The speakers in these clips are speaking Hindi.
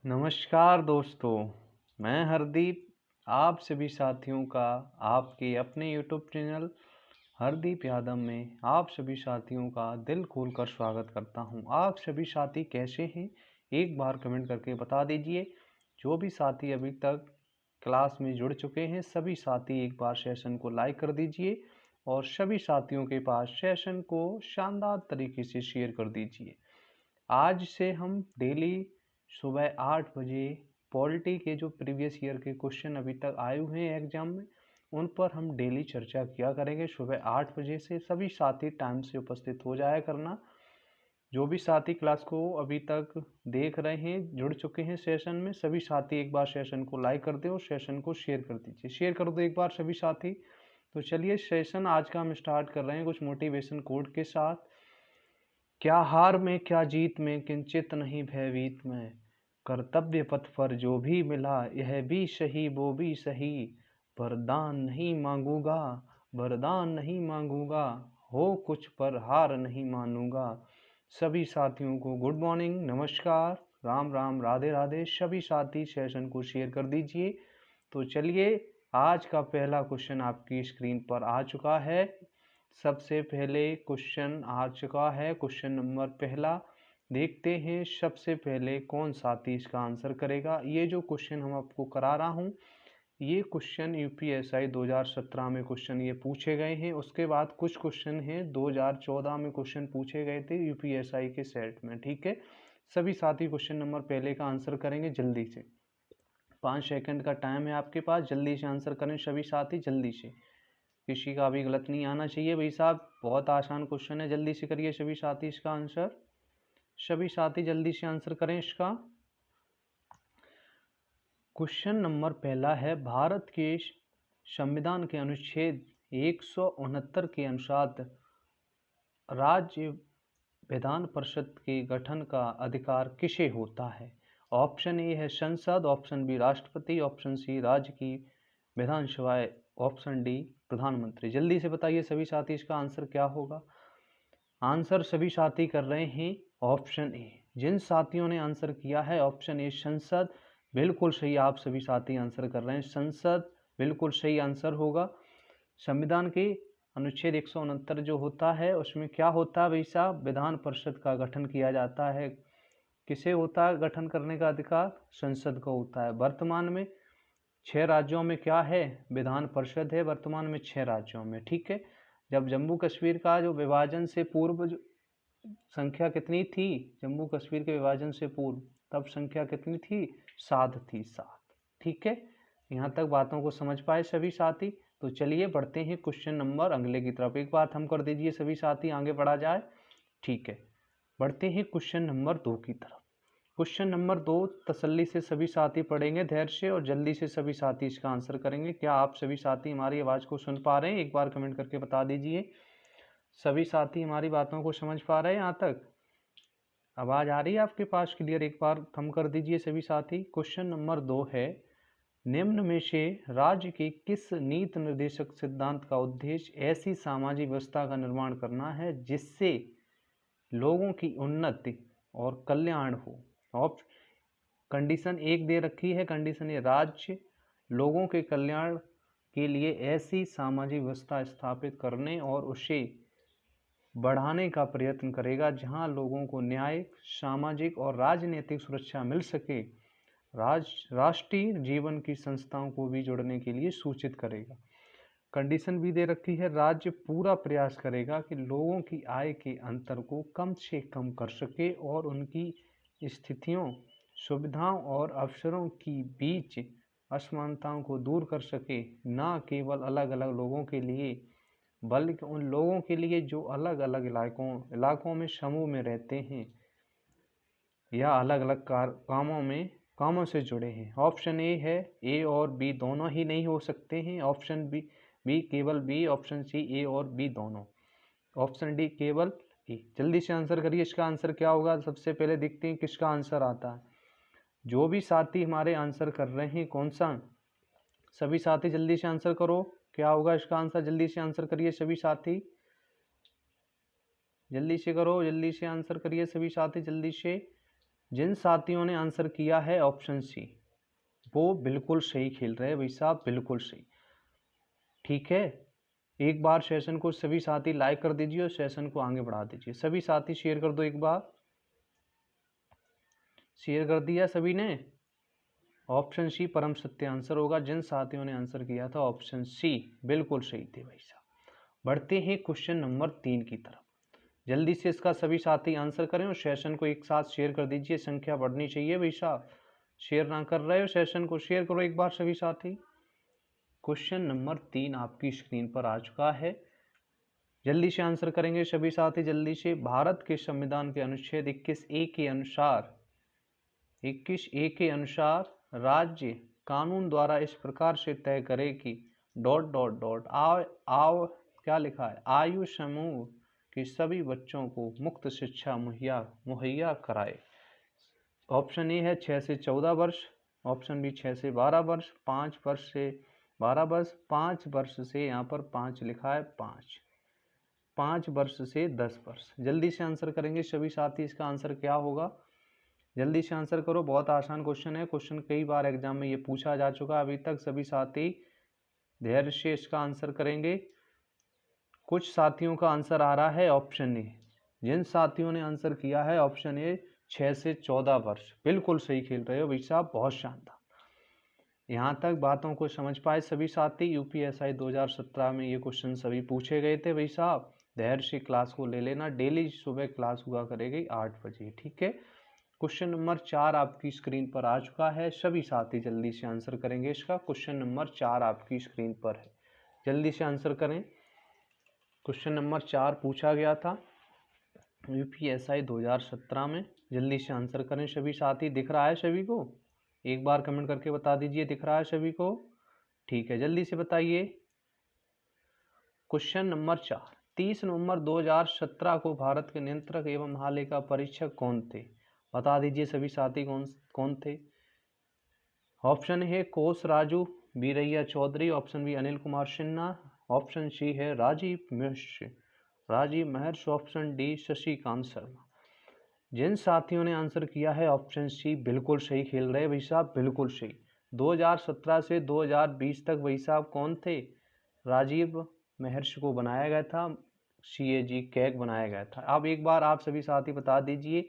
नमस्कार दोस्तों, मैं हरदीप आप सभी साथियों का आपके अपने यूट्यूब चैनल हरदीप यादव में आप सभी साथियों का दिल खोलकर स्वागत करता हूं। आप सभी साथी कैसे हैं? एक बार कमेंट करके बता दीजिए। जो भी साथी अभी तक क्लास में जुड़ चुके हैं सभी साथी एक बार सेशन को लाइक कर दीजिए और सभी साथियों के पास सेशन को शानदार तरीके से शेयर कर दीजिए। आज से हम डेली सुबह 8 बजे पॉलिटी के जो प्रीवियस ईयर के क्वेश्चन अभी तक आए हुए हैं एग्जाम में उन पर हम डेली चर्चा किया करेंगे। सुबह 8 बजे से सभी साथी टाइम से उपस्थित हो जाया करना। जो भी साथी क्लास को अभी तक देख रहे हैं जुड़ चुके हैं सेशन में सभी साथी एक बार सेशन को लाइक कर दे और सेशन को शेयर कर दीजिए। शेयर कर दो एक बार सभी साथी। तो चलिए सेशन आज का हम स्टार्ट कर रहे हैं कुछ मोटिवेशन कोड के साथ। क्या हार में क्या जीत में किंचित नहीं भयभीत में, कर्तव्य पथ पर जो भी मिला यह भी सही वो भी सही, वरदान नहीं मांगूंगा वरदान नहीं मांगूंगा, हो कुछ पर हार नहीं मानूंगा। सभी साथियों को गुड मॉर्निंग, नमस्कार, राम राम, राधे राधे। सभी साथी सेशन को शेयर कर दीजिए। तो चलिए आज का पहला क्वेश्चन आपकी स्क्रीन पर आ चुका है। सबसे पहले क्वेश्चन आ चुका है, क्वेश्चन नंबर पहला। देखते हैं सबसे पहले कौन साथी इसका आंसर करेगा। ये जो क्वेश्चन हम आपको करा रहा हूँ ये क्वेश्चन यूपीएसआई 2017 में क्वेश्चन ये पूछे गए हैं। उसके बाद कुछ क्वेश्चन हैं 2014 में क्वेश्चन पूछे गए थे यूपीएसआई के सेट में। ठीक है, सभी साथी क्वेश्चन नंबर पहले का आंसर करेंगे जल्दी से। 5 सेकंड का टाइम है आपके पास, जल्दी से आंसर करें सभी साथी, जल्दी से। किसी का भी गलत नहीं आना चाहिए भाई साहब, बहुत आसान क्वेश्चन है, जल्दी से करिए सभी साथी इसका आंसर। सभी साथी जल्दी से आंसर करें इसका। क्वेश्चन नंबर पहला है, भारत के संविधान के अनुच्छेद 169 के अनुसार राज्य विधान परिषद के गठन का अधिकार किसे होता है? ऑप्शन ए है संसद, ऑप्शन बी राष्ट्रपति, ऑप्शन सी राज्य की विधानसभा, ऑप्शन डी प्रधानमंत्री। जल्दी से बताइए सभी साथी इसका आंसर क्या होगा। आंसर सभी साथी कर रहे हैं ऑप्शन ए। जिन साथियों ने आंसर किया है ऑप्शन ए संसद, बिल्कुल सही आप सभी साथी आंसर कर रहे हैं संसद, बिल्कुल सही आंसर होगा। संविधान के अनुच्छेद 169 जो होता है उसमें क्या होता है भाई साहब, विधान परिषद का गठन किया जाता है। किसे होता है गठन करने का अधिकार? संसद को होता है। वर्तमान में 6 राज्यों में क्या है, विधान परिषद है वर्तमान में 6 राज्यों में। ठीक है, जब जम्मू कश्मीर का जो विभाजन से पूर्व संख्या कितनी थी, जम्मू कश्मीर के विभाजन से पूर्व तब संख्या कितनी थी? 7 थी, 7। ठीक है, यहाँ तक बातों को समझ पाए सभी साथी। तो चलिए बढ़ते हैं क्वेश्चन नंबर अगले की तरफ। एक बार थम कर दीजिए सभी साथी, आगे बढ़ा जाए। ठीक है, बढ़ते हैं क्वेश्चन नंबर 2 की तरफ। क्वेश्चन नंबर 2 तसल्ली से सभी साथी पढ़ेंगे धैर्य से और जल्दी से सभी साथी इसका आंसर करेंगे। क्या आप सभी साथी हमारी आवाज़ को सुन पा रहे हैं? एक बार कमेंट करके बता दीजिए। सभी साथी हमारी बातों को समझ पा रहे हैं? यहाँ तक आवाज़ आ रही है आपके पास क्लियर? एक बार थम कर दीजिए सभी साथी। क्वेश्चन नंबर 2 है, निम्न में से राज्य के किस नीति निर्देशक सिद्धांत का उद्देश्य ऐसी सामाजिक व्यवस्था का निर्माण करना है जिससे लोगों की उन्नति और कल्याण हो? ऑप्शन कंडीशन 1 दे रखी है, कंडीशन ए, राज्य लोगों के कल्याण के लिए ऐसी सामाजिक व्यवस्था स्थापित करने और उसे बढ़ाने का प्रयत्न करेगा जहां लोगों को न्यायिक, सामाजिक और राजनीतिक सुरक्षा मिल सके। राष्ट्रीय जीवन की संस्थाओं को भी जोड़ने के लिए सूचित करेगा। कंडीशन भी दे रखी है, राज्य पूरा प्रयास करेगा कि लोगों की आय के अंतर को कम से कम कर सके और उनकी स्थितियों, सुविधाओं और अवसरों की बीच असमानताओं को दूर कर सके, न केवल अलग अलग लोगों के लिए बल्कि उन लोगों के लिए जो अलग अलग इलाकों में समूह में रहते हैं या अलग अलग कामों से जुड़े हैं। ऑप्शन ए है, ए और बी दोनों ही नहीं हो सकते हैं। ऑप्शन बी केवल बी, ऑप्शन सी ए और बी दोनों, ऑप्शन डी केवल ए। जल्दी से आंसर करिए इसका आंसर क्या होगा। सबसे पहले देखते हैं किसका आंसर आता है। जो भी साथी हमारे आंसर कर रहे हैं कौन सा, सभी साथी जल्दी से आंसर करो, क्या होगा इसका आंसर। जल्दी से आंसर करिए सभी साथी, जल्दी से करो, जल्दी से आंसर करिए सभी साथी, जल्दी से। जिन साथियों ने आंसर किया है ऑप्शन सी, वो बिल्कुल सही खेल रहे हैं भाई साहब, बिल्कुल सही। ठीक है, एक बार सेशन को सभी साथी लाइक कर दीजिए और सेशन को आगे बढ़ा दीजिए। सभी साथी शेयर कर दो, एक बार शेयर कर दिया सभी ने। ऑप्शन सी परम सत्य आंसर होगा। जिन साथियों ने आंसर किया था ऑप्शन सी बिल्कुल सही थे भाई साहब। बढ़ते हैं क्वेश्चन नंबर 3 की तरफ। जल्दी से इसका सभी साथी आंसर करें और सेशन को एक साथ शेयर कर दीजिए, संख्या बढ़नी चाहिए भाई साहब। शेयर ना कर रहे हो सेशन को, शेयर करो एक बार सभी साथी। क्वेश्चन नंबर 3 आपकी स्क्रीन पर आ चुका है, जल्दी से आंसर करेंगे सभी साथी जल्दी से। भारत के संविधान के अनुच्छेद 21A के अनुसार 21A के अनुसार राज्य कानून द्वारा इस प्रकार से तय करे कि डॉट डॉट डॉट आओ क्या लिखा है, आयु समूह के सभी बच्चों को मुक्त शिक्षा मुहैया कराए। ऑप्शन ए है 6 से 14 वर्ष, ऑप्शन बी 6 से 12 वर्ष, 5 वर्ष से 12 वर्ष, 5 वर्ष से यहाँ पर 5 लिखा है 5 वर्ष से 10 वर्ष। जल्दी से आंसर करेंगे सभी साथी, इसका आंसर क्या होगा, जल्दी से आंसर करो। बहुत आसान क्वेश्चन है, क्वेश्चन कई बार एग्जाम में ये पूछा जा चुका है अभी तक। सभी साथी धैर्य से इसका आंसर करेंगे। कुछ साथियों का आंसर आ रहा है ऑप्शन ए। जिन साथियों ने आंसर किया है ऑप्शन ए 6 से 14 वर्ष, बिल्कुल सही खेल रहे हो भाई साहब, बहुत शानदार। यहाँ तक बातों को समझ पाए सभी साथी। यूपीएसआई 2017 में ये क्वेश्चन सभी पूछे गए थे भाई साहब। धैर्य से क्लास को ले लेना, डेली सुबह क्लास हुआ करेगी 8 बजे। ठीक है, क्वेश्चन नंबर 4 आपकी स्क्रीन पर आ चुका है, सभी साथी जल्दी से आंसर करेंगे इसका। क्वेश्चन नंबर 4 आपकी स्क्रीन पर है, जल्दी से आंसर करें। क्वेश्चन नंबर 4 पूछा गया था यूपीएसआई 2017 में, जल्दी से आंसर करें सभी साथी। दिख रहा है सभी को, एक बार कमेंट करके बता दीजिए दिख रहा है सभी को। ठीक है, जल्दी से बताइए। क्वेश्चन नंबर 4, 30 नवंबर 2017 को भारत के नियंत्रक एवं महालेखा परीक्षक कौन थे, बता दीजिए सभी साथी कौन थे। ऑप्शन है कोस Raju Biraiya Chaudhary, option B Anil Kumar Sinha, option C है राजीव महर्ष, ऑप्शन डी शशिकांत शर्मा। जिन साथियों ने आंसर किया है ऑप्शन सी बिल्कुल सही खेल रहे भाई साहब, बिल्कुल सही। 2017 से 2020 तक भाई साहब कौन थे, राजीव महर्ष को बनाया गया था, CAG कैग बनाया गया था। अब एक बार आप सभी साथी बता दीजिए,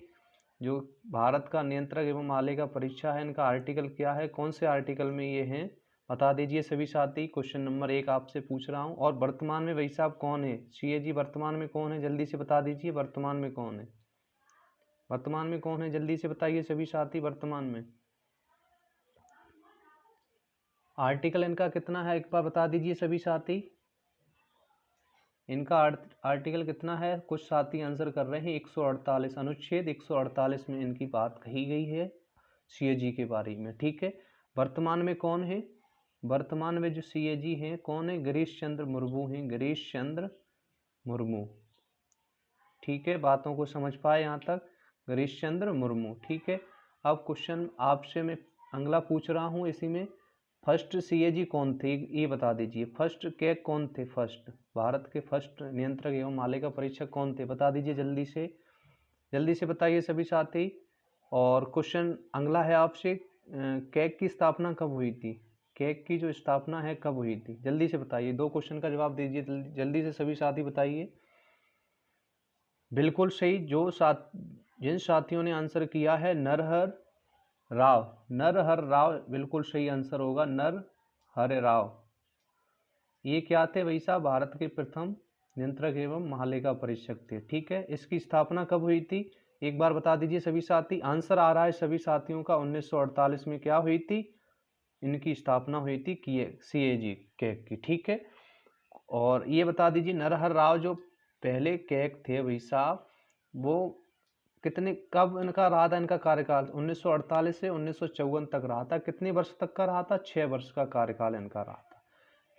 जो भारत का नियंत्रक एवं महालेखा परीक्षा है इनका आर्टिकल क्या है, कौन से आर्टिकल में ये हैं, बता दीजिए सभी साथी। क्वेश्चन नंबर 1 आपसे पूछ रहा हूँ। और वर्तमान में भाई साहब कौन है, CAG वर्तमान में कौन है, जल्दी से बता दीजिए वर्तमान में कौन है, वर्तमान में कौन है, जल्दी से बताइए सभी साथी। वर्तमान में आर्टिकल इनका कितना है, एक बार बता दीजिए सभी साथी। इनका आर्टिकल कितना है, कुछ साथी आंसर कर रहे हैं 148, अनुच्छेद 148 में इनकी बात कही गई है CAG के बारे में। ठीक है, वर्तमान में कौन है, वर्तमान में जो CAG हैं कौन है, गिरीश चंद्र मुर्मू हैं, गिरीश चंद्र मुर्मू। ठीक है, बातों को समझ पाए यहाँ तक, गिरीश चंद्र मुर्मू। ठीक है, अब क्वेश्चन आपसे मैं अगला पूछ रहा हूँ, इसी में फर्स्ट CAG कौन थे ये बता दीजिए। फर्स्ट कैग कौन थे, फर्स्ट भारत के फर्स्ट नियंत्रक एवं महालेखा परीक्षक कौन थे, बता दीजिए जल्दी से बताइए सभी साथी। और क्वेश्चन अगला है आपसे, कैग की स्थापना कब हुई थी, कैग की जो स्थापना है कब हुई थी, जल्दी से बताइए। 2 क्वेश्चन का जवाब दीजिए जल्दी से सभी साथी बताइए। बिल्कुल सही, जिन साथियों ने आंसर किया है नरहर राव बिल्कुल सही आंसर होगा, नरहर राव। ये क्या थे भाई साहब, भारत के प्रथम नियंत्रक एवं महालेखा परीक्षक थे। ठीक है, इसकी स्थापना कब हुई थी, एक बार बता दीजिए सभी साथी। आंसर आ रहा है सभी साथियों का 1948 में क्या हुई थी, इनकी स्थापना हुई थी CAG कैग की। ठीक है, और ये बता दीजिए नरहर राव जो पहले कैग थे भाई साहब, वो कब इनका रहा था, इनका कार्यकाल 1948 से 1954 तक रहा था। कितने वर्ष तक का रहा था, 6 वर्ष का कार्यकाल इनका रहा था।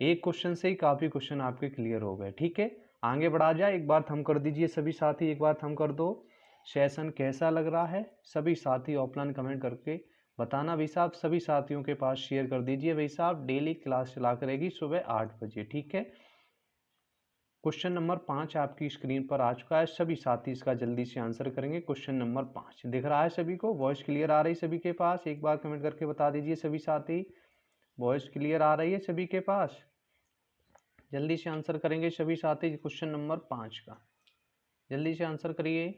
एक क्वेश्चन से ही काफी क्वेश्चन आपके क्लियर हो गए। ठीक है, आगे बढ़ा जाए, एक बार थम कर दीजिए सभी साथी, एक बार थम कर दो। सेशन कैसा लग रहा है सभी साथी ऑफलाइन कमेंट करके बताना भाई साहब। सभी साथियों के पास शेयर कर दीजिए भाई साहब, डेली क्लास चला करेगी सुबह 8 बजे। ठीक है, क्वेश्चन नंबर 5 आपकी स्क्रीन पर आ चुका है, सभी साथी इसका जल्दी से आंसर करेंगे। क्वेश्चन नंबर 5 दिख रहा है सभी को? वॉइस क्लियर आ रही सभी के पास? एक बार कमेंट करके बता दीजिए सभी साथी, वॉइस क्लियर आ रही है सभी के पास? जल्दी से आंसर करेंगे सभी साथी क्वेश्चन नंबर 5 का, जल्दी से आंसर करिए।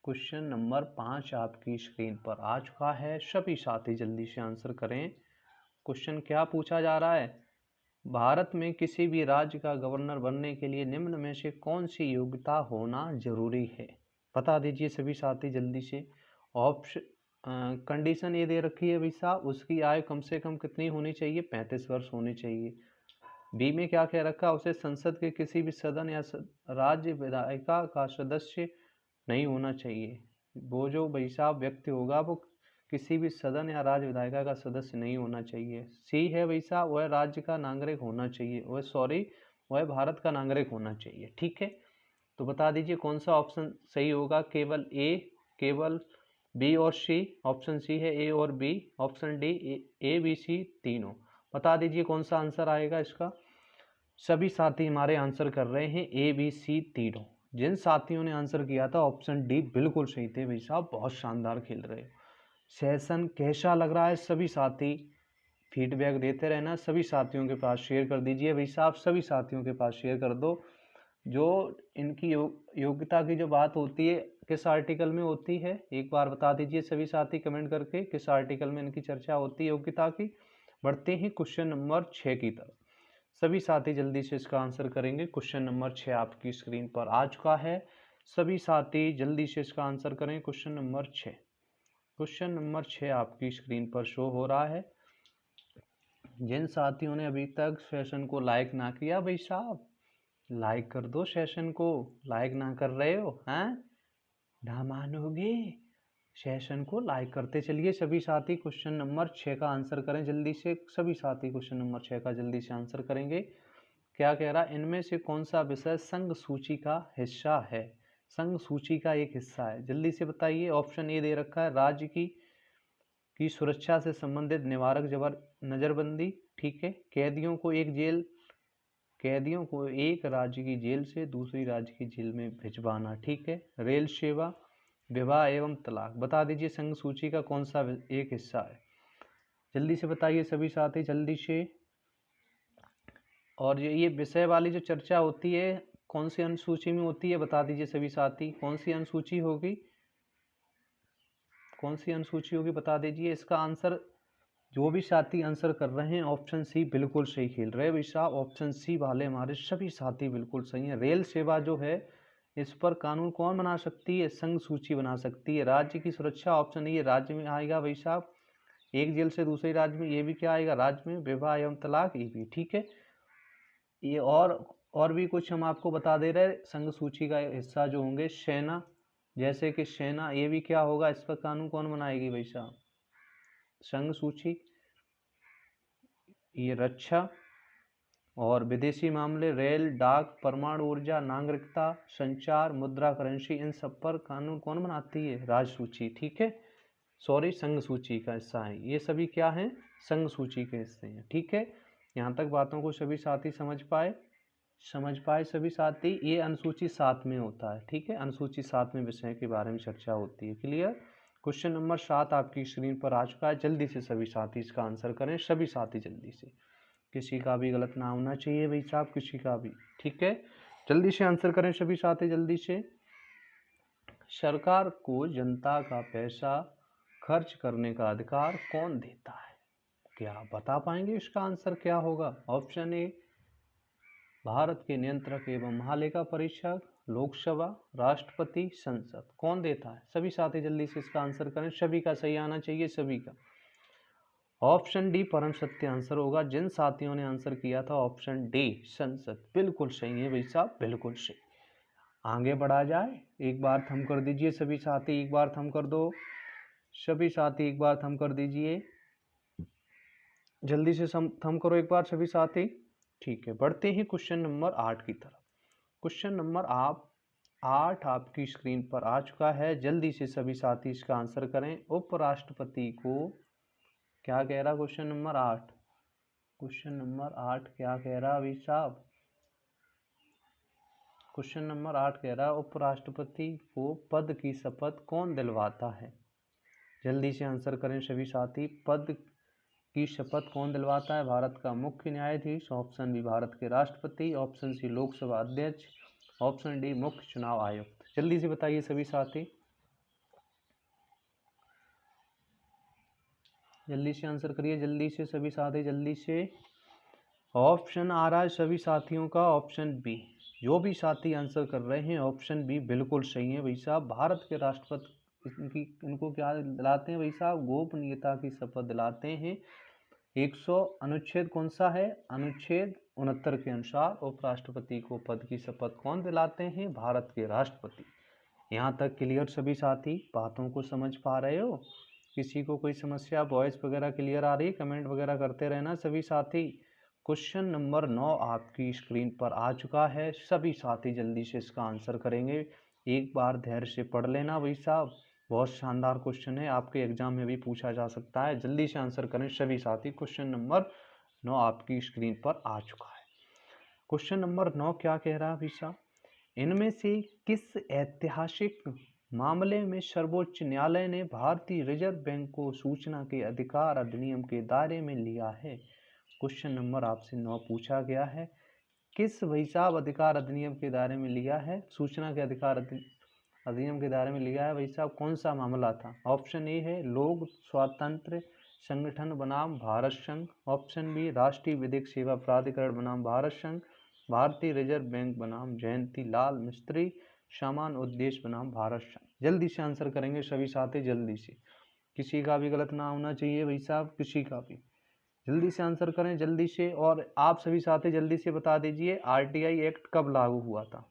क्वेश्चन नंबर 5 आपकी स्क्रीन पर आ चुका है, सभी साथी जल्दी से आंसर करें। क्वेश्चन क्या पूछा जा रहा है? भारत में किसी भी राज्य का गवर्नर बनने के लिए निम्न में से कौन सी योग्यता होना जरूरी है? बता दीजिए सभी साथी जल्दी से। ऑप्शन कंडीशन ये दे रखी है भाई साहब, उसकी आयु कम से कम कितनी होनी चाहिए? 35 वर्ष होनी चाहिए। बी में क्या कह रखा? उसे संसद के किसी भी सदन या राज्य विधायिका का सदस्य नहीं होना चाहिए। वो जो भाई साहब व्यक्ति होगा वो किसी भी सदन या राज्य विधायिका का सदस्य नहीं होना चाहिए। सी है भाई साहब, वह राज्य का नागरिक होना चाहिए, वह भारत का नागरिक होना चाहिए। ठीक है, तो बता दीजिए कौन सा ऑप्शन सही होगा? केवल ए, केवल बी और सी? ऑप्शन सी है ए और B, option D A B C तीनों। बता दीजिए कौन सा आंसर आएगा इसका? सभी साथी हमारे आंसर कर रहे हैं ए बी सी तीनों। जिन साथियों ने आंसर किया था ऑप्शन डी बिल्कुल सही थे भाई साहब, बहुत शानदार खेल रहे हो। सेशन कैसा लग रहा है? सभी साथी फीडबैक देते रहना, सभी साथियों के पास शेयर कर दीजिए भाई साहब, सभी साथियों के पास शेयर कर दो। जो इनकी योग्यता की जो बात होती है किस आर्टिकल में होती है, एक बार बता दीजिए सभी साथी कमेंट करके, किस आर्टिकल में इनकी चर्चा होती है योग्यता की। बढ़ते हैं क्वेश्चन नंबर 6 की तरफ, सभी साथी जल्दी से इसका आंसर करेंगे। क्वेश्चन नंबर 6 आपकी स्क्रीन पर आ चुका है, सभी साथी जल्दी से इसका आंसर करें। क्वेश्चन नंबर 6, क्वेश्चन नंबर 6 आपकी स्क्रीन पर शो हो रहा है। जिन साथियों ने अभी तक सेशन को लाइक ना किया भाई साहब, लाइक कर दो सेशन को, लाइक ना कर रहे हो हैं, ना मानोगे। सेशन को लाइक करते चलिए सभी साथी। क्वेश्चन नंबर 6 का आंसर करें जल्दी से, सभी साथी क्वेश्चन नंबर 6 का जल्दी से आंसर करेंगे। क्या कह रहा? इनमें से कौन सा विषय संघ सूची का हिस्सा है? संघ सूची का एक हिस्सा है, जल्दी से बताइए। ऑप्शन ए दे रखा है राज्य की सुरक्षा से संबंधित निवारक नजरबंदी। ठीक है, कैदियों को एक राज्य की जेल से दूसरी राज्य की जेल में भिजवाना। ठीक है, रेल सेवा, विवाह एवं तलाक। बता दीजिए संघ सूची का कौन सा एक हिस्सा है? जल्दी से बताइए सभी साथी जल्दी से। और ये विषय वाली जो चर्चा होती है कौन सी अनुसूची में होती है? बता दीजिए सभी साथी, कौन सी अनुसूची होगी? कौन सी अनुसूची होगी बता दीजिए। इसका आंसर जो भी साथी आंसर कर रहे हैं ऑप्शन सी बिल्कुल सही खेल रहे हैं भाई साहब, ऑप्शन सी वाले हमारे सभी साथी बिल्कुल सही हैं। रेल सेवा जो है इस पर कानून कौन बना सकती है? संघ सूची बना सकती है। राज्य की सुरक्षा, ऑप्शन ये राज्य में आएगा भाई साहब, एक जेल से दूसरे राज्य में, ये भी क्या आएगा? राज्य में। विवाह एवं तलाक, ये भी ठीक है। ये और भी कुछ हम आपको बता दे रहे हैं संघ सूची का हिस्सा जो होंगे, सेना, जैसे कि सेना, ये भी क्या होगा? इस पर कानून कौन बनाएगी भाई साहब? संघ सूची। ये रक्षा और विदेशी मामले, रेल, डाक, परमाणु ऊर्जा, नागरिकता, संचार, मुद्रा करेंसी, इन सब पर कानून कौन बनाती है? राज्य सूची। ठीक है, सॉरी संघ सूची का हिस्सा है ये सभी, क्या हैं? संघ सूची के हिस्से हैं। ठीक है, यहाँ तक बातों को सभी साथी समझ पाए सभी साथी। ये अनुसूची 7 में होता है। ठीक है, अनुसूची 7 में विषय के बारे में चर्चा होती है। क्लियर? क्वेश्चन नंबर 7 आपकी स्क्रीन पर आ चुका है, जल्दी से सभी साथी इसका आंसर करें, सभी साथी जल्दी से, किसी का भी गलत ना होना चाहिए भाई साहब, किसी का भी। ठीक है, जल्दी से आंसर करें सभी साथी जल्दी से। सरकार को जनता का पैसा खर्च करने का अधिकार कौन देता है? क्या बता पाएंगे इसका आंसर क्या होगा? ऑप्शन ए भारत के नियंत्रक एवं महालेखा परीक्षक, लोकसभा, राष्ट्रपति, संसद। कौन देता है? सभी साथी जल्दी से इसका आंसर करें, सभी का सही आना चाहिए, सभी का। ऑप्शन डी परम सत्य आंसर होगा। जिन साथियों ने आंसर किया था ऑप्शन डी संसद, बिल्कुल सही है भाई साहब, बिल्कुल सही। आगे बढ़ा जाए, एक बार थम कर दीजिए सभी साथी, एक बार थम कर दो सभी साथी, एक बार थम कर दीजिए, जल्दी से थम करो एक बार सभी साथी। ठीक है, बढ़ते हैं क्वेश्चन नंबर 8 की तरफ। क्वेश्चन नंबर 8 आपकी स्क्रीन पर आ चुका है, जल्दी से सभी साथी इसका आंसर करें। उपराष्ट्रपति को क्या कह रहा? क्वेश्चन नंबर 8 क्या कह रहा अभी साहब? क्वेश्चन नंबर 8 कह रहा है उपराष्ट्रपति को पद की शपथ कौन दिलवाता है। जल्दी से आंसर करें सभी साथी। पद की शपथ कौन दिलवाता है? भारत का मुख्य न्यायाधीश, ऑप्शन बी भारत के राष्ट्रपति, ऑप्शन सी लोकसभा अध्यक्ष, ऑप्शन डी मुख्य चुनाव आयुक्त। जल्दी से बताइए सभी साथी, जल्दी से आंसर करिए, जल्दी से सभी साथी, जल्दी से। ऑप्शन आ रहा है सभी साथियों का ऑप्शन बी। जो भी साथी आंसर कर रहे हैं ऑप्शन बी बिल्कुल सही है भाई साहब। भारत के राष्ट्रपति इनको क्या दिलाते हैं भाई साहब? गोपनीयता की शपथ दिलाते हैं। 100 अनुच्छेद कौन सा है? अनुच्छेद 69 के अनुसार उपराष्ट्रपति को पद की शपथ कौन दिलाते हैं? भारत के राष्ट्रपति। यहाँ तक क्लियर सभी साथी? बातों को समझ पा रहे हो? किसी को कोई समस्या, वॉइस वगैरह क्लियर आ रही है? कमेंट वगैरह करते रहना सभी साथी। क्वेश्चन नंबर 9 आपकी स्क्रीन पर आ चुका है। सभी साथी जल्दी से इसका आंसर करेंगे। एक बार धैर्य से पढ़ लेना भाई साहब, बहुत शानदार क्वेश्चन है, आपके एग्जाम में भी पूछा जा सकता है। जल्दी से आंसर करें सभी साथी। क्वेश्चन नंबर 9 आपकी स्क्रीन पर आ चुका है। क्वेश्चन नंबर 9 क्या कह रहा है भाई साहब? इनमें से किस ऐतिहासिक मामले में सर्वोच्च न्यायालय ने भारतीय रिजर्व बैंक को सूचना के अधिकार अधिनियम के दायरे में लिया है? क्वेश्चन नंबर आपसे 9 पूछा गया है। किस भाई साहब अधिकार अधिनियम के दायरे में लिया है? सूचना के अधिकार अधिनियम के दायरे में लिया है भाई साहब। कौन सा मामला था? ऑप्शन ए है लोक स्वातंत्र संगठन बनाम भारत संघ, ऑप्शन बी राष्ट्रीय विधिक सेवा प्राधिकरण बनाम भारत संघ, भारतीय रिजर्व बैंक बनाम जयंती लाल मिस्त्री, समान उद्देश्य बनाम भारत संघ। जल्दी से आंसर करेंगे सभी साथी, जल्दी से, किसी का भी गलत ना होना चाहिए भाई साहब, किसी का भी। जल्दी से आंसर करें जल्दी से। और आप सभी साथी जल्दी से बता दीजिए आरटीआई एक्ट कब लागू हुआ था?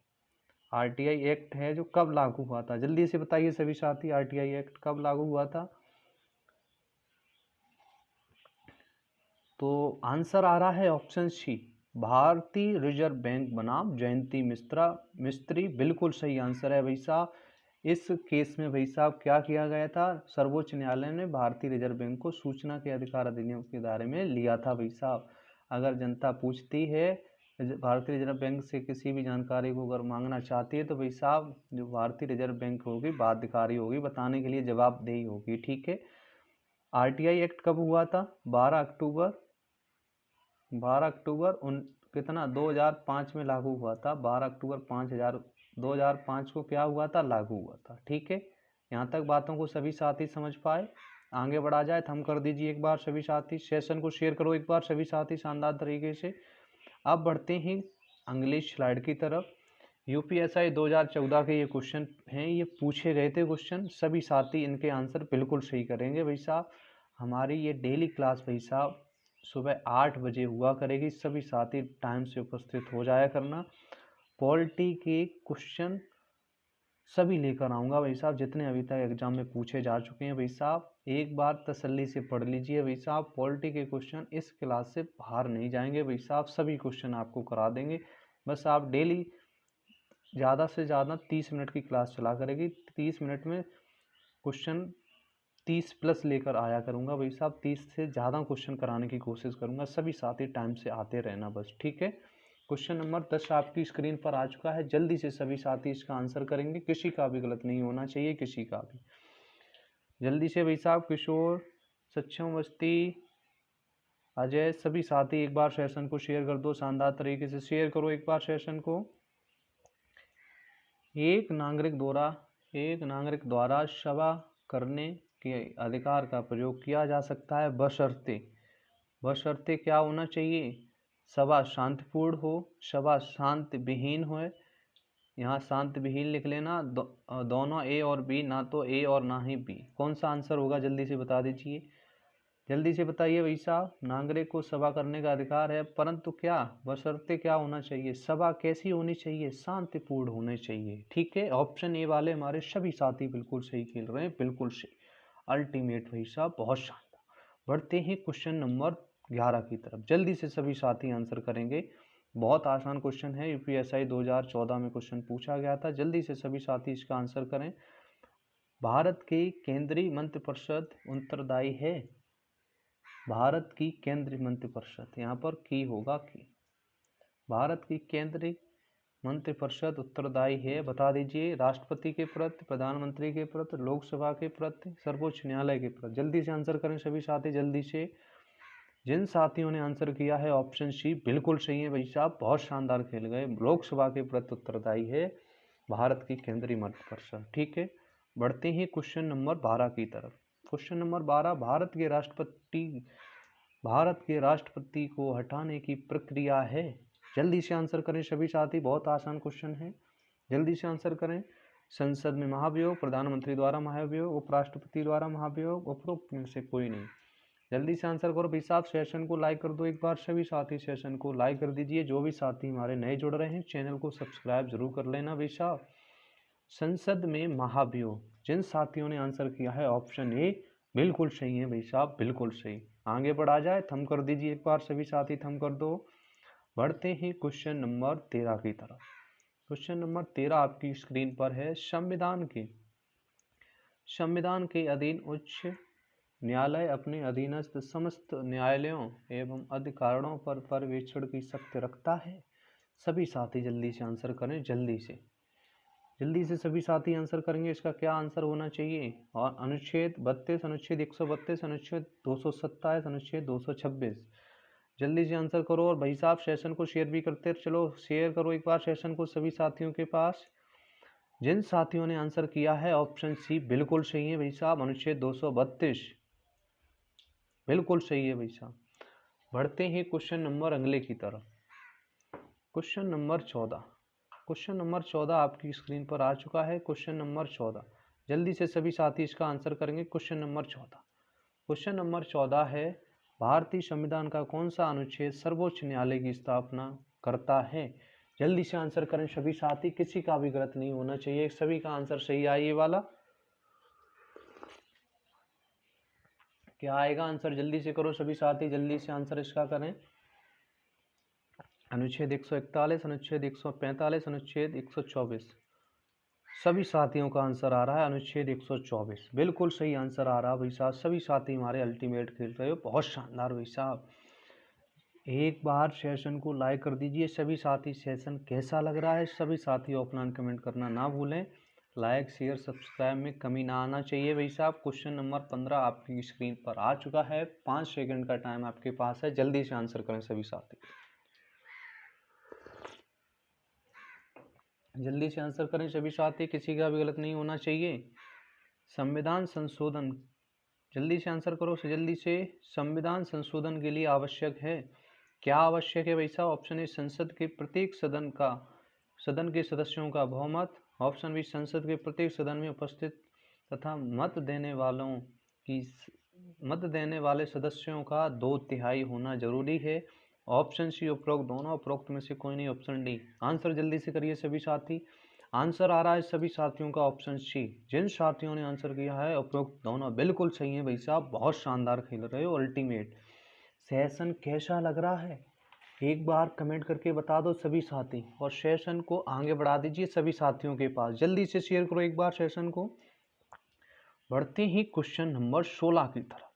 आरटीआई एक्ट है जो कब लागू हुआ था? जल्दी से बताइए सभी साथी, आरटीआई एक्ट कब लागू हुआ था? तो आंसर आ रहा है ऑप्शन सी, भारतीय रिजर्व बैंक बनाम जयंती मिस्त्री। बिल्कुल सही आंसर है भाई साहब। इस केस में भाई साहब क्या किया गया था? सर्वोच्च न्यायालय ने भारतीय रिजर्व बैंक को सूचना के अधिकार अधिनियम के दायरे में लिया था भाई साहब। अगर जनता पूछती है भारतीय रिजर्व बैंक से किसी भी जानकारी को अगर मांगना चाहती है तो भाई साहब जो भारतीय रिजर्व बैंक होगी बाध्यकारी होगी, बताने के लिए जवाबदेही होगी। ठीक है। आरटीआई एक्ट कब हुआ था? 12 अक्टूबर कितना 2005 में लागू हुआ था। 12 अक्टूबर 2005 को क्या हुआ था? लागू हुआ था। ठीक है। यहाँ तक बातों को सभी साथी समझ पाए? आगे बढ़ा जाए, थम कर दीजिए एक बार सभी साथी, सेशन को शेयर करो एक बार सभी साथी शानदार तरीके से। अब बढ़ते हैं अगली स्लाइड की तरफ। यूपीएसआई 2014 के ये क्वेश्चन हैं, ये पूछे गए थे क्वेश्चन। सभी साथी इनके आंसर बिल्कुल सही करेंगे भाई साहब। हमारी ये डेली क्लास भाई साहब सुबह 8 बजे हुआ करेगी। सभी साथी टाइम से उपस्थित हो जाया करना। पॉलिटी के क्वेश्चन सभी लेकर आऊँगा भाई साहब, जितने अभी तक एग्जाम में पूछे जा चुके हैं भाई साहब। एक बार तसल्ली से पढ़ लीजिए भाई साहब, पॉलिटी के क्वेश्चन इस क्लास से बाहर नहीं जाएंगे भाई साहब, सभी क्वेश्चन आपको करा देंगे। बस आप डेली ज़्यादा से ज़्यादा 30 मिनट की क्लास चला करेगी। 30 मिनट में क्वेश्चन 30 प्लस लेकर आया करूँगा भाई साहब, 30 से ज़्यादा क्वेश्चन कराने की कोशिश करूँगा। सभी साथी टाइम से आते रहना बस, ठीक है। क्वेश्चन नंबर 10 आपकी स्क्रीन पर आ चुका है। जल्दी से सभी साथी इसका आंसर करेंगे, किसी का भी गलत नहीं होना चाहिए, किसी का भी। जल्दी से भाई साहब, किशोर, सक्षम बस्ती, अजय, सभी साथी एक बार सेशन को शेयर कर दो, शानदार तरीके से शेयर करो एक बार सेशन को। एक नागरिक द्वारा सभा करने के अधिकार का प्रयोग किया जा सकता है बशर्ते क्या होना चाहिए? सभा शांतिपूर्ण हो, सभा शांति विहीन हो। यहाँ शांति विहीन लिख लेना, दोनों ए और बी, ना तो ए और ना ही बी। कौन सा आंसर होगा जल्दी से बता दीजिए, जल्दी से बताइए भाई साहब। नागरिक को सभा करने का अधिकार है, परंतु क्या बशर्ते क्या होना चाहिए? सभा कैसी होनी चाहिए? शांतिपूर्ण होनी चाहिए। ठीक है। ऑप्शन ए वाले हमारे सभी साथी बिल्कुल सही खेल रहे हैं, बिल्कुल सही, अल्टीमेट भाई साहब, बहुत शानदार। बढ़ते हैं क्वेश्चन नंबर 11 की तरफ। जल्दी से सभी साथी आंसर करेंगे, बहुत आसान क्वेश्चन है, यूपीएसआई 2014 में क्वेश्चन पूछा गया था। जल्दी से सभी साथी इसका आंसर करें। भारत की केंद्रीय मंत्रिपरिषद उत्तरदायी है। भारत की केंद्रीय मंत्रिपरिषद, यहाँ पर की होगा की। भारत की केंद्रीय मंत्रिपरिषद उत्तरदायी है? बता दीजिए। राष्ट्रपति के प्रति, प्रधानमंत्री के प्रति, लोकसभा के प्रति, सर्वोच्च न्यायालय के प्रति। जल्दी से आंसर करें सभी साथी, जल्दी से। जिन साथियों ने आंसर किया है ऑप्शन सी बिल्कुल सही है भाई साहब, बहुत शानदार खेल गए। लोकसभा के प्रति उत्तरदायी है भारत की केंद्रीय मंत्रिपरिषद। ठीक है, बढ़ते हैं क्वेश्चन नंबर 12 की तरफ। क्वेश्चन नंबर 12, भारत के राष्ट्रपति को हटाने की प्रक्रिया है? जल्दी से आंसर करें सभी साथी, बहुत आसान क्वेश्चन है, जल्दी से आंसर करें। संसद में महाभियोग, प्रधानमंत्री द्वारा महाभियोग, उपराष्ट्रपति द्वारा महाभियोग, उपरोक्त में से कोई नहीं। जल्दी से आंसर करो भाई साहब। सेशन को लाइक कर दो एक बार सभी साथी, सेशन को लाइक कर दीजिए। जो भी साथी हमारे नए जुड़ रहे हैं चैनल को सब्सक्राइब जरूर कर लेना भाई साहब। संसद में महाभियोग, जिन साथियों ने आंसर किया है ऑप्शन ए बिल्कुल सही है भाई साहब, बिल्कुल सही। आगे बढ़ा जाए, थम कर दीजिए एक बार सभी साथी, थम कर दो। बढ़ते हैं क्वेश्चन नंबर 13 की तरफ। क्वेश्चन नंबर 13 आपकी स्क्रीन पर है। संविधान के अधीन उच्च न्यायालय अपने अधीनस्थ समस्त न्यायालयों एवं अधिकारणों पर पर्यवेक्षण की शक्ति रखता है? सभी साथी जल्दी से आंसर करें, जल्दी से, जल्दी से सभी साथी आंसर करेंगे। इसका क्या आंसर होना चाहिए? और अनुच्छेद 32, अनुच्छेद 132, अनुच्छेद 227, अनुच्छेद 226। जल्दी से आंसर करो। और भाई साहब सेशन को शेयर भी करते चलो, शेयर करो एक बार सेशन को सभी साथियों के पास। जिन साथियों ने आंसर किया है ऑप्शन सी बिल्कुल सही है भाई साहब, अनुच्छेद 232 बिल्कुल सही है भाई साहब। बढ़ते हैं क्वेश्चन नंबर अगले की तरफ। क्वेश्चन नंबर 14, क्वेश्चन नंबर 14 आपकी स्क्रीन पर आ चुका है। क्वेश्चन नंबर 14, जल्दी से सभी साथी इसका आंसर करेंगे। क्वेश्चन नंबर 14, क्वेश्चन नंबर 14 है, भारतीय संविधान का कौन सा अनुच्छेद सर्वोच्च न्यायालय की स्थापना करता है? जल्दी से आंसर करें सभी साथी, किसी का भी गलत नहीं होना चाहिए, सभी का आंसर सही आए। ये वाला क्या आएगा आंसर? जल्दी से करो सभी साथी, जल्दी से आंसर इसका करें। अनुच्छेद 141, अनुच्छेद 145, अनुच्छेद 124। सभी साथियों का आंसर आ रहा है अनुच्छेद 124, बिल्कुल सही आंसर आ रहा भाई साहब। सभी साथी हमारे अल्टीमेट खेल रहे हो, बहुत शानदार भाई साहब। एक बार सेशन को लाइक कर दीजिए सभी साथी। सेशन कैसा लग रहा है सभी साथी ऑफलाइन कमेंट करना ना भूलें। लाइक शेयर सब्सक्राइब में कमी ना आना चाहिए भाई साहब। क्वेश्चन नंबर 15 आपकी स्क्रीन पर आ चुका है। 5 सेकंड का टाइम आपके पास है, जल्दी से आंसर करें सभी साथी, जल्दी से आंसर करें सभी साथी, किसी का भी गलत नहीं होना चाहिए। संविधान संशोधन, जल्दी से आंसर करो जल्दी से। संविधान संशोधन के लिए आवश्यक है, क्या आवश्यक है भाई साहब? ऑप्शन ए संसद के प्रत्येक सदन के सदस्यों का बहुमत, ऑप्शन बी संसद के प्रत्येक सदन में उपस्थित तथा मत देने वाले सदस्यों का 2/3 होना जरूरी है, ऑप्शन सी उपरोक्त दोनों, उपरोक्त में से कोई नहीं, ऑप्शन डी। आंसर जल्दी से करिए सभी साथी। आंसर आ रहा है सभी साथियों का ऑप्शन सी। जिन साथियों ने आंसर किया है उपरोक्त दोनों बिल्कुल सही है भाई साहब, बहुत शानदार खेल रहे हो अल्टीमेट। सेशन कैसा लग रहा है एक बार कमेंट करके बता दो सभी साथी, और सेशन को आगे बढ़ा दीजिए सभी साथियों के पास, जल्दी से शेयर करो एक बार सेशन को। बढ़ते ही क्वेश्चन नंबर 16 की तरफ।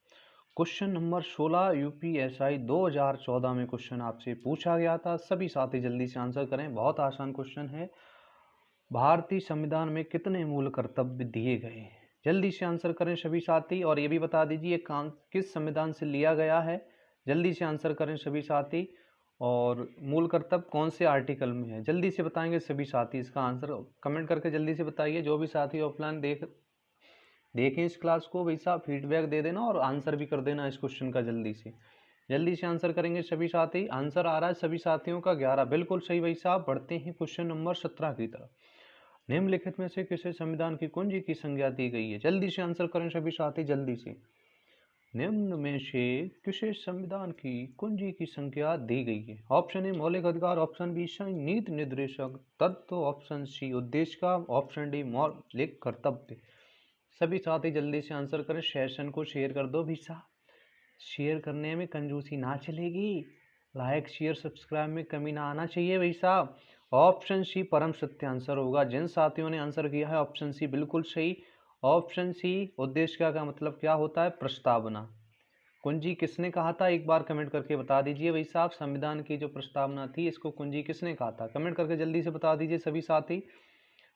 क्वेश्चन नंबर 16 यूपीएसआई 2014 में क्वेश्चन आपसे पूछा गया था, सभी साथी जल्दी से आंसर करें, बहुत आसान क्वेश्चन है। भारतीय संविधान में कितने मूल कर्तव्य दिए गए हैं? जल्दी से आंसर करें सभी साथी, और ये भी बता दीजिए काम किस संविधान से लिया गया है। जल्दी से आंसर करें सभी साथी, और मूल कर्तव्य कौन से आर्टिकल में है, जल्दी से बताएंगे सभी साथी। इसका आंसर कमेंट करके जल्दी से बताइए। जो भी साथी ऑफलाइन देखें इस क्लास को भाई साहब, फीडबैक दे देना और आंसर भी कर देना इस क्वेश्चन का, जल्दी से आंसर करेंगे सभी साथी। आंसर आ रहा है सभी साथियों का 11, बिल्कुल सही भाई साहब। बढ़ते हैं क्वेश्चन नंबर 17 की तरफ। निम्नलिखित में से किसे संविधान की कुंजी की संज्ञा दी गई है? जल्दी से आंसर करें सभी साथी, जल्दी से। निम्न में से किसे संविधान की कुंजी की संज्ञा दी गई है? ऑप्शन ए मौलिक अधिकार, ऑप्शन बी नीति निर्देशक तत्व, ऑप्शन सी उद्देश्य का, ऑप्शन डी मौलिक कर्तव्य। सभी साथी जल्दी से आंसर करें। सेशन को शेयर कर दो भी साहब, शेयर करने में कंजूसी ना चलेगी, लाइक शेयर सब्सक्राइब में कमी ना आना चाहिए भाई साहब। ऑप्शन सी परम सत्य आंसर होगा। जिन साथियों ने आंसर किया है ऑप्शन सी बिल्कुल सही। ऑप्शन सी उद्देश्य का मतलब क्या होता है? प्रस्तावना। कुंजी किसने कहा था, एक बार कमेंट करके बता दीजिए भाई साहब। संविधान की जो प्रस्तावना थी इसको कुंजी किसने कहा था, कमेंट करके जल्दी से बता दीजिए सभी साथी।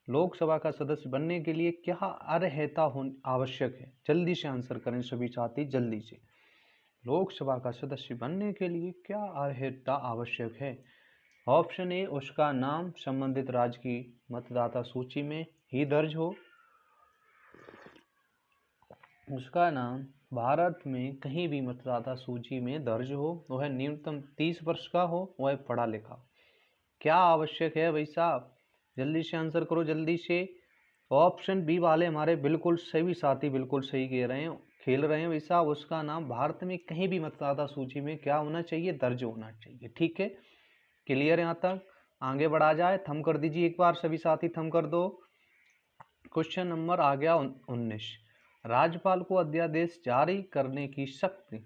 लोकसभा का सदस्य बनने के लिए क्या अर्हता आवश्यक है, जल्दी से आंसर करें सभी साथी जल्दी से। लोकसभा का सदस्य बनने के लिए क्या अर्हता आवश्यक है। ऑप्शन ए, उसका नाम संबंधित राज्य की मतदाता सूची में ही दर्ज हो, उसका नाम भारत में कहीं भी मतदाता सूची में दर्ज हो, वह न्यूनतम 30 वर्ष का हो, वह पढ़ा लिखा। क्या आवश्यक है भाई साहब, जल्दी से आंसर करो जल्दी से। ऑप्शन बी वाले हमारे बिल्कुल सभी साथी बिल्कुल सही कह रहे हैं, खेल रहे हैं भाई साहब। उसका नाम भारत में कहीं भी मतदाता सूची में क्या होना चाहिए, दर्ज होना चाहिए। ठीक है, क्लियर है यहाँ तक, आगे बढ़ा जाए। थम कर दीजिए एक बार सभी साथी, थम कर दो। क्वेश्चन नंबर आ गया 19। राज्यपाल को अध्यादेश जारी करने की शक्ति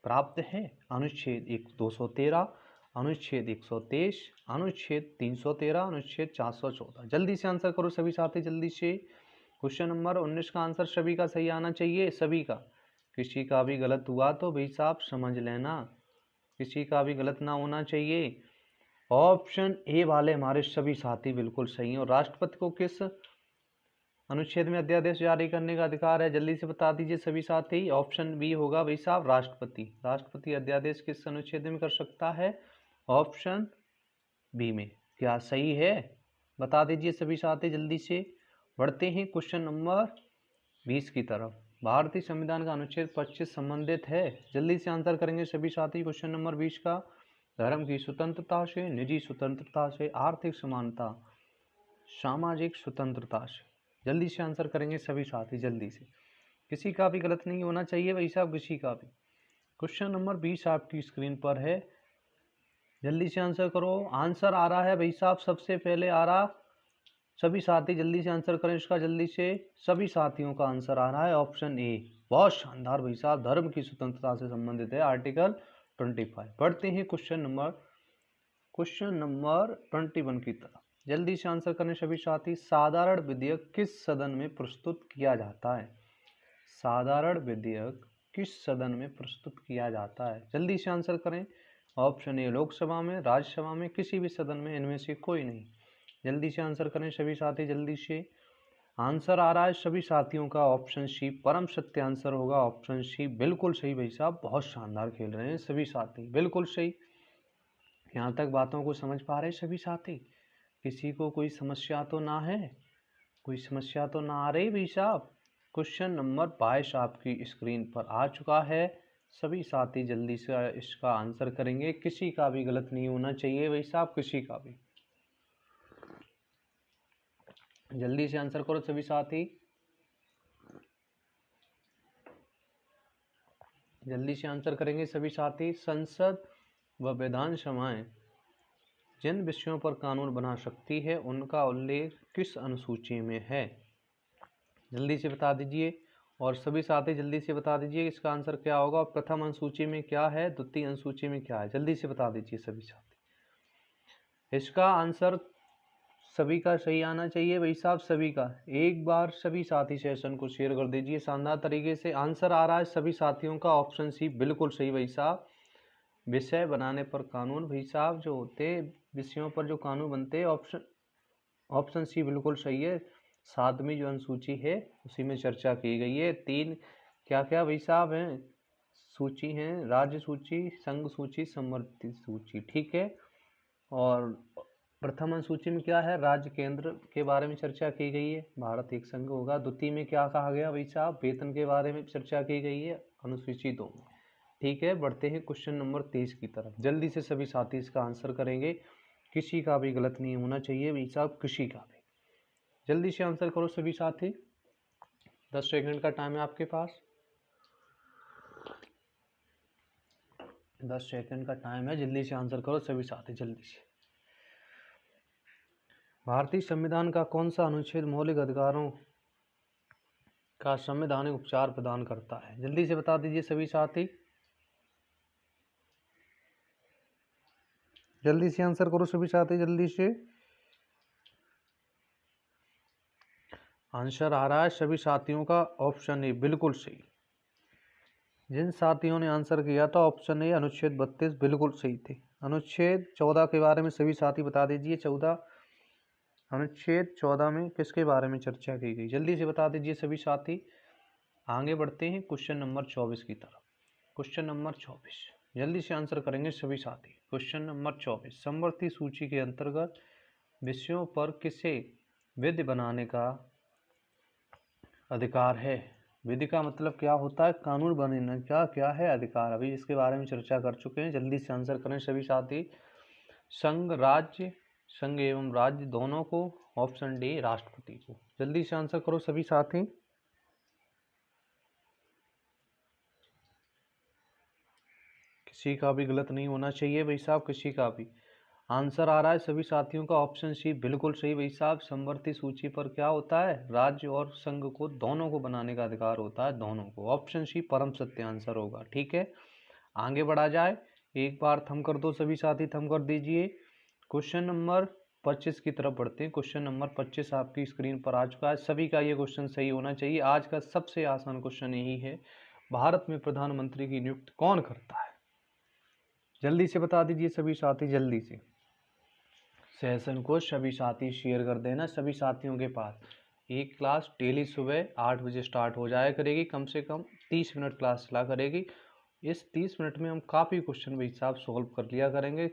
प्राप्त है। अनुच्छेद 213, अनुच्छेद 123, अनुच्छेद 313, अनुच्छेद 414। जल्दी से आंसर करो सभी साथी जल्दी से। क्वेश्चन नंबर 19 का आंसर सभी का सही आना चाहिए, सभी का। किसी का भी गलत हुआ तो भाई साहब समझ लेना, किसी का भी गलत ना होना चाहिए। ऑप्शन ए वाले हमारे सभी साथी बिल्कुल सही हैं। और राष्ट्रपति को किस अनुच्छेद में अध्यादेश जारी करने का अधिकार है, जल्दी से बता दीजिए सभी साथी। ऑप्शन बी होगा भाई साहब, राष्ट्रपति। राष्ट्रपति अध्यादेश किस अनुच्छेद में कर सकता है, ऑप्शन बी में। क्या सही है, बता दीजिए सभी साथी जल्दी से। बढ़ते हैं क्वेश्चन नंबर 20 की तरफ। भारतीय संविधान का अनुच्छेद 25 संबंधित है, जल्दी से आंसर करेंगे सभी साथी क्वेश्चन नंबर 20 का। धर्म की स्वतंत्रता से, निजी स्वतंत्रता से, आर्थिक समानता, सामाजिक स्वतंत्रता से। जल्दी से आंसर करेंगे सभी साथी जल्दी से, किसी का भी गलत नहीं होना चाहिए भाई साहब, किसी का भी। क्वेश्चन नंबर 20 आपकी स्क्रीन पर है, जल्दी से आंसर करो। आंसर आ रहा है भाई साहब, सबसे पहले आ रहा, सभी साथी जल्दी से आंसर करें इसका जल्दी से। सभी साथियों का आंसर आ रहा है ऑप्शन ए। बहुत शानदार भाई साहब, धर्म की स्वतंत्रता से संबंधित है आर्टिकल 25। बढ़ते हैं क्वेश्चन नंबर 21 की तरफ। जल्दी से आंसर करें सभी साथी। साधारण विधेयक किस सदन में प्रस्तुत किया जाता है, साधारण विधेयक किस सदन में प्रस्तुत किया जाता है, जल्दी से आंसर करें। ऑप्शन ए लोकसभा में, राज्यसभा में, किसी भी सदन में, इनमें से कोई नहीं। जल्दी से आंसर करें सभी साथी जल्दी से। आंसर आ रहा है सभी साथियों का ऑप्शन सी, परम सत्य आंसर होगा ऑप्शन सी। बिल्कुल सही भाई साहब, बहुत शानदार खेल रहे हैं सभी साथी, बिल्कुल सही। यहाँ तक बातों को समझ पा रहे हैं सभी साथी, किसी को कोई समस्या तो ना है, कोई समस्या तो ना आ रही भाई साहब। क्वेश्चन नंबर 22 आपकी स्क्रीन पर आ चुका है, सभी साथी जल्दी से इसका आंसर करेंगे, किसी का भी गलत नहीं होना चाहिए भाई साहब, किसी का भी। जल्दी से आंसर करो सभी साथी, जल्दी से आंसर करेंगे सभी साथी। संसद व विधानसभाएं जिन विषयों पर कानून बना सकती है उनका उल्लेख किस अनुसूची में है, जल्दी से बता दीजिए। और सभी साथी जल्दी से बता दीजिए इसका आंसर क्या होगा। प्रथम अनुसूची में क्या है, द्वितीय अनुसूची में क्या है, जल्दी से बता दीजिए सभी साथी। इसका आंसर सभी का सही आना चाहिए भाई साहब, सभी का। एक बार सभी साथी सेशन को शेयर कर दीजिए शानदार तरीके से। आंसर आ रहा है सभी साथियों का ऑप्शन सी, बिल्कुल सही भाई साहब। विषय बनाने पर कानून भाई साहब जो होते, विषयों पर जो कानून बनते हैं, ऑप्शन सी बिल्कुल सही है। 7वीं जो अनुसूची है उसी में चर्चा की गई है। 3 क्या क्या भाई साहब हैं सूची हैं, राज्य सूची, संघ सूची, समवर्ती सूची। ठीक है, और प्रथम अनुसूची में क्या है, राज्य केंद्र के बारे में चर्चा की गई है, भारत एक संघ होगा। द्वितीय में क्या कहा गया भाई साहब, वेतन के बारे में चर्चा की गई है, अनुसूची 2 में। ठीक है, बढ़ते हैं क्वेश्चन नंबर 23 की तरफ। जल्दी से सभी साथी इसका आंसर करेंगे, किसी का भी गलत नहीं होना चाहिए भाई साहब, किसी का भी। जल्दी से आंसर करो सभी साथी, 10 सेकंड का टाइम है आपके पास, 10 सेकंड का टाइम है, जल्दी से आंसर करो सभी साथी जल्दी से। भारतीय संविधान का कौन सा अनुच्छेद मौलिक अधिकारों का संवैधानिक उपचार प्रदान करता है, जल्दी से बता दीजिए सभी साथी, जल्दी से आंसर करो सभी साथी जल्दी से। आंसर आ रहा है सभी साथियों का ऑप्शन ए, बिल्कुल सही। जिन साथियों ने आंसर किया था ऑप्शन ए अनुच्छेद 32 बिल्कुल सही थे। अनुच्छेद 14 के बारे में सभी साथी बता दीजिए। अनुच्छेद 14 में किसके बारे में चर्चा की गई, जल्दी से बता दीजिए सभी साथी। आगे बढ़ते हैं क्वेश्चन नंबर 24 की तरफ। क्वेश्चन नंबर 24 जल्दी से आंसर करेंगे सभी साथी। क्वेश्चन नंबर 24 समवर्ती सूची के अंतर्गत विषयों पर किसे विधि बनाने का अधिकार है। विधि का मतलब क्या होता है, कानून बनाने का क्या है अधिकार, अभी इसके बारे में चर्चा कर चुके हैं। जल्दी से आंसर करें सभी साथी। संघ एवं राज्य दोनों को, ऑप्शन डी राष्ट्रपति को। जल्दी से आंसर करो सभी साथी। किसी का भी गलत नहीं होना चाहिए भाई साहब, किसी का भी। आंसर आ रहा है सभी साथियों का ऑप्शन सी बिल्कुल सही भाई साहब। समवर्ती सूची पर क्या होता है, राज्य और संघ को दोनों को बनाने का अधिकार होता है, दोनों को। ऑप्शन सी परम सत्य आंसर होगा। ठीक है, आगे बढ़ा जाए। एक बार थम कर दो सभी साथी, थम कर दीजिए। क्वेश्चन नंबर 25 की तरफ बढ़ते हैं। क्वेश्चन नंबर 25 आपकी स्क्रीन पर आ चुका है। सभी का ये क्वेश्चन सही होना चाहिए। आज का सबसे आसान क्वेश्चन यही है, भारत में प्रधानमंत्री की नियुक्ति कौन करता है। जल्दी से बता दीजिए सभी साथी, जल्दी से। सेशन को सभी साथी शेयर कर देना सभी साथियों के पास। एक क्लास डेली सुबह 8 बजे स्टार्ट हो जाया करेगी, कम से कम 30 मिनट क्लास चला करेगी। इस 30 मिनट में हम काफ़ी क्वेश्चन भाई साहब सॉल्व कर लिया करेंगे।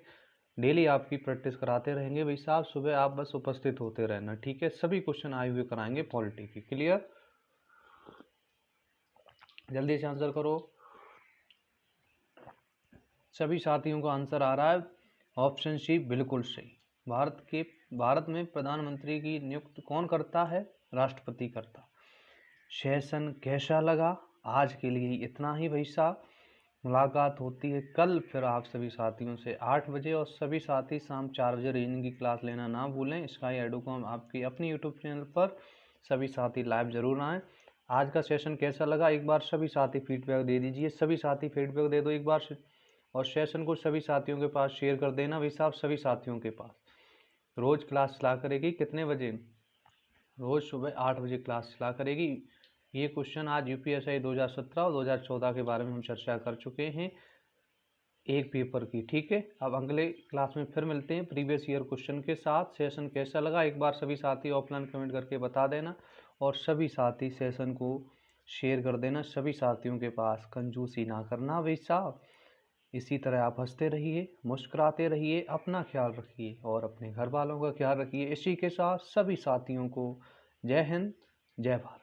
डेली आपकी प्रैक्टिस कराते रहेंगे भाई साहब, सुबह आप बस उपस्थित होते रहना। ठीक है, सभी क्वेश्चन आए हुए कराएंगे पॉलिटी की। क्लियर, जल्दी से आंसर करो। सभी साथियों का आंसर आ रहा है ऑप्शन सी बिल्कुल सही। भारत में प्रधानमंत्री की नियुक्ति कौन करता है, राष्ट्रपति करता। सेशन कैसा लगा, आज के लिए इतना ही भाई साहब। मुलाकात होती है कल फिर आप सभी साथियों से 8 बजे, और सभी साथी शाम 4 बजे रीजनिंग की क्लास लेना ना भूलें। स्काई एडुकॉम आपकी अपनी यूट्यूब चैनल पर, सभी साथी लाइव जरूर आएँ। आज का सेशन कैसा लगा एक बार सभी साथी फीडबैक दे दीजिए। सभी साथी फीडबैक दे दो एक बार, और सेशन को सभी साथियों के पास शेयर कर देना भाई साहब, सभी साथियों के पास। रोज़ क्लास चला करेगी कितने बजे, रोज़ सुबह 8 बजे क्लास चला करेगी। ये क्वेश्चन आज यूपीएससी 2017 और 2014 के बारे में हम चर्चा कर चुके हैं एक पेपर की। ठीक है, अब अगले क्लास में फिर मिलते हैं प्रीवियस ईयर क्वेश्चन के साथ। सेशन कैसा लगा एक बार सभी साथी ऑफलाइन कमेंट करके बता देना, और सभी साथी सेशन को शेयर कर देना सभी साथियों के पास। कंजूसी ना करना भाई साहब। इसी तरह आप हंसते रहिए, मुस्कुराते रहिए, अपना ख्याल रखिए और अपने घर वालों का ख्याल रखिए। इसी के साथ सभी साथियों को जय हिंद, जय भारत।